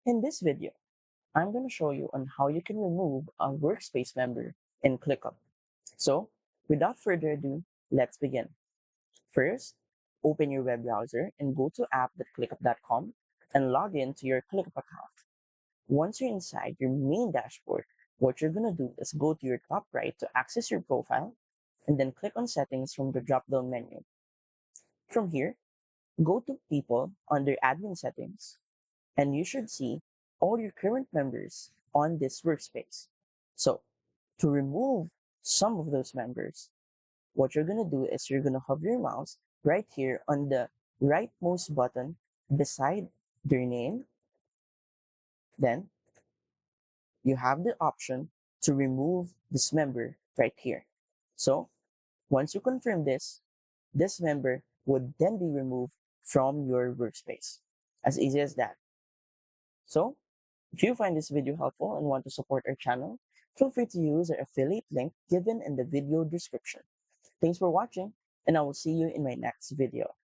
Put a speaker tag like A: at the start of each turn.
A: In this video, I'm going to show you on how you can remove a workspace member in ClickUp. So, without further ado, let's begin. First, open your web browser and go to app.clickup.com and log in to your ClickUp account. Once you're inside your main dashboard, what you're going to do is go to your top right to access your profile and then click on Settings from the drop-down menu. From here, go to People under Admin Settings and you should see all your current members on this workspace. So to remove some of those members, what you're going to do is you're going to hover your mouse right here on the rightmost button beside their name. Then you have the option to remove this member right here. So once you confirm this member would then be removed from your workspace. As easy as that. So if you find this video helpful and want to support our channel, feel free to use our affiliate link given in the video description. Thanks for watching, and I will see you in my next video.